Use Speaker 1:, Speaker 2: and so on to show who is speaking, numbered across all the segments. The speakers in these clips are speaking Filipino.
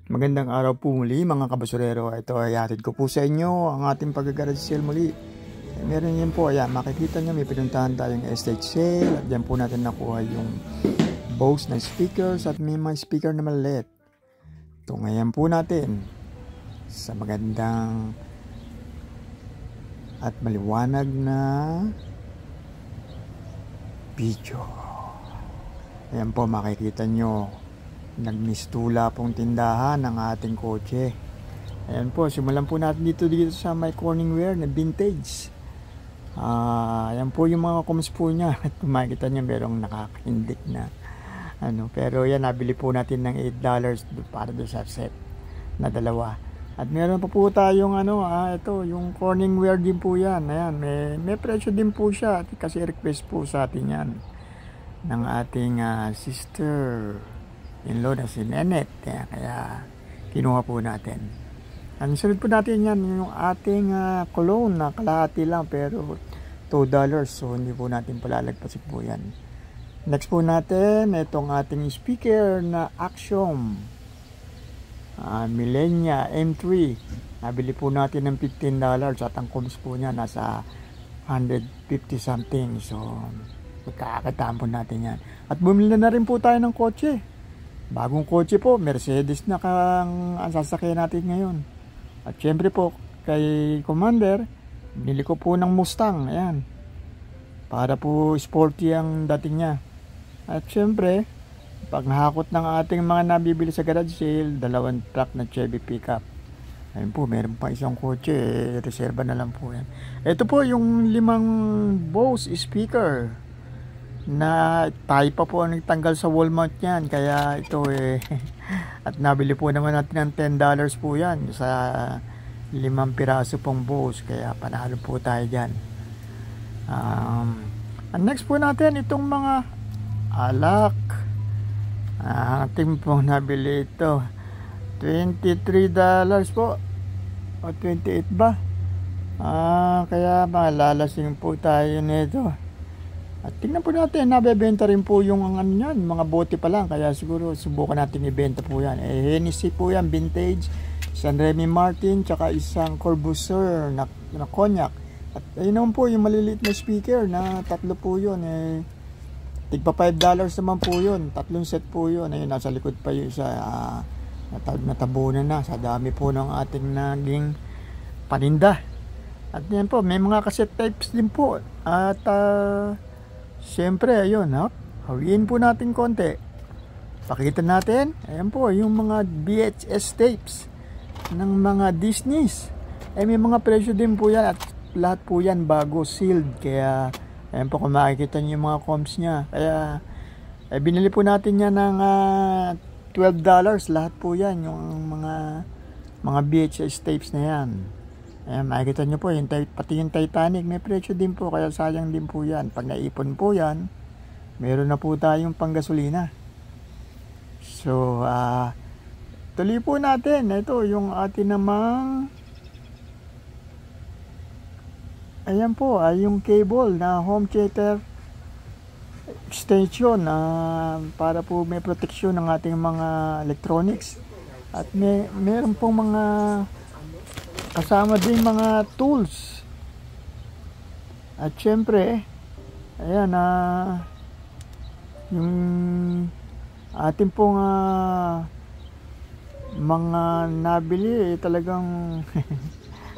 Speaker 1: Magandang araw po muli mga kabasurero. Ito ay hatid ko po sa inyo ang ating pag-garage sale muli. Meron yan po, ayan, makikita nyo may pinuntahan tayong estate sale at dyan po natin nakuha yung Bose na speakers at may mga speaker na maliit. Ito ngayon po natin sa magandang at maliwanag na video. Ayan po, makikita nyo nagmistula pong tindahan ng ating kotse. Ayan po, simulan po natin dito sa my Corningware na vintage. Ayan po yung mga coms po niya. At makikita niya merong nakakahindik na pero yan, nabili po natin ng $8 para doon sa set na dalawa. At meron pa po tayong ito, yung Corningware din po yan. Ayan, may presyo din po siya kasi request po sa atin yan ng ating sister in-law na si Nenet. Kaya kinuha po natin. Ang sunod po natin yan yung ating cologne na kalahati lang pero $2, so hindi po natin palalagpasin po yan. Next po natin itong ating speaker na Axiom Millenia M3. Nabili po natin ng $15 at ang coms po niya nasa 150 something, so magkakakitaan po natin yan. At bumili na rin po tayo ng kotse. Bagong kotse po, Mercedes na ang sasakyan natin ngayon. At syempre po, kay Commander, binili ko po ng Mustang. Ayan. Para po sporty ang dating niya. At syempre, pag nahakot ng ating mga nabibili sa garage sale, dalawang truck na Chevy pickup. Ayun po, meron pa isang kotse. Reserva na lang po yan. Ito po yung 5 Bose speaker na tayo pa po ang nagtanggal sa wall mount yan, kaya ito at nabili po naman natin ng $10 po yan sa 5 piraso pong Bose, kaya panalo po tayo dyan. Ang next po natin itong mga alak. Ating po nabili ito $23 po o 28 ba, kaya malalasing po tayo nito. At tingnan po natin, nabebenta rin po yung mga bote pa lang, kaya siguro subukan natin ibenta po yan. Hennessy po yan, vintage, isang Remy Martin, tsaka isang Corbusier na cognac. At ayun naman po yung maliliit na speaker na tatlo po yun. Tigpa $5 naman po yun, 3 set po yun. Ayun, nasa likod pa yung isa, natabunan na sa dami po ng ating naging paninda. At yan po, may mga cassette tapes din po. At siyempre, ayun, hawiin po natin konti. Pakita natin, ayan po, yung mga VHS tapes ng mga Disney's. May mga presyo din po yan at lahat po yan bago, sealed. Kaya, ayan po, kung makikita nyo yung mga comps nya. Kaya, binili po natin yan ng $12. Lahat po yan, yung mga VHS tapes na yan. Ayan, makikita nyo po, pati yung Titanic, may presyo din po, kaya sayang din po yan. Pag naipon po yan, meron na po tayong panggasolina. So, tuloy po natin. Ito, yung atin namang, ayan po, yung cable na home theater extension para po may proteksyon ng ating mga electronics. At meron pong mga kasama din mga tools. At syempre, ayan, yung ating pong mga nabili talagang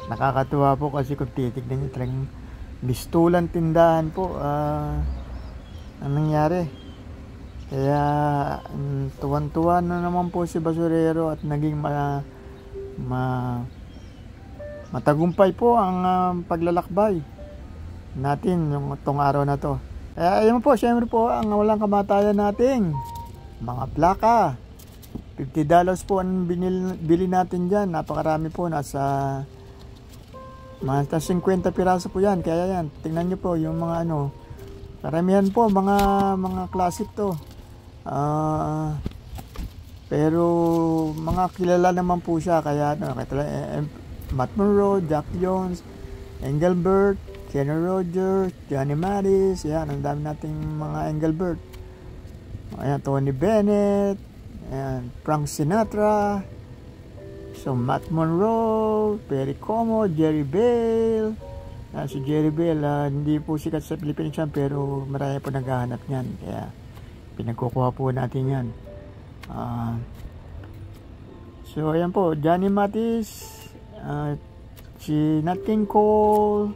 Speaker 1: nakakatuwa po kasi kung titignan nyo, talagang bistulan tindahan po ang nangyari. Kaya tuwan-tuwa na naman po si basurero at naging matagumpay po ang paglalakbay natin itong araw na to. Ayun po, syempre po, ang walang kamatayan nating mga plaka. $50 po ang bili natin dyan. Napakarami po, nasa 50 piraso po yan. Kaya yan, tingnan nyo po yung mga karamihan po, mga classic to. Pero mga kilala naman po siya, kaya Matt Monro, Jack Jones, Engelbert, Kenny Rogers, Johnny Maris. Yan, ang dami nating mga Engelbert. Ayan, Tony Bennett, ayan, Frank Sinatra, So, Matt Monroe, Perry Como, Jerry Bale. Si Jerry Bale, hindi po sikat sa Philippines yan, pero marami po naghahanap niyan. Kaya, pinagkukuha po natin yan. So, ayan po, Johnny Mathis, si Nat King Cole.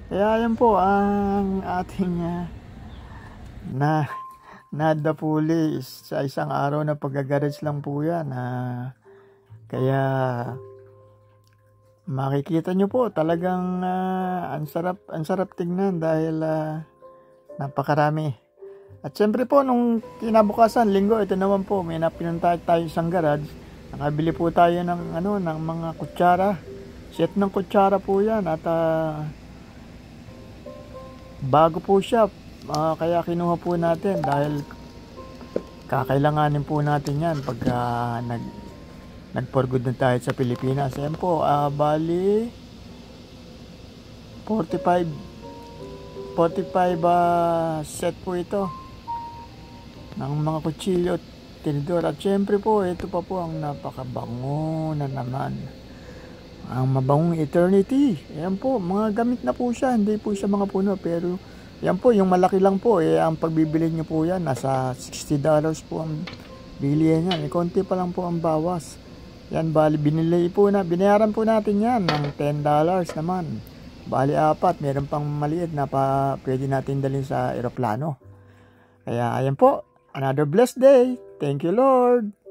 Speaker 1: Kaya, ayan po, ang ating nadapuli sa isang araw na pag-garage lang po yan. Kaya, makikita nyo po talagang ang sarap tingnan dahil napakarami. At syempre po nung kinabukasan linggo, ito naman po may napinunta tayo isang garage. Nakabili po tayo ng ng mga kutsara. Set ng kutsara po 'yan at bago po siya, kaya kinuha po natin dahil kakailanganin po natin 'yan pagka nag-for good na tayo sa Pilipinas. Ayan po, bali 45 set po ito ng mga kutsilyo at tinidor. At syempre po, ito pa po ang napakabango na naman. Ang mabangong Eternity. Ayan po, mga gamit na po siya. Hindi po siya mga puno. Pero, yan po, yung malaki lang po. Ang pagbibili nyo po yan, nasa $60 po ang bilihan yan. Konti pa lang po ang bawas. Yan, bali, binayaran po natin yan ng $10 naman. Bali, 4. Meron pang maliit na pwede natin dalhin sa eroplano. Kaya, ayan po. Another blessed day. Thank you, Lord.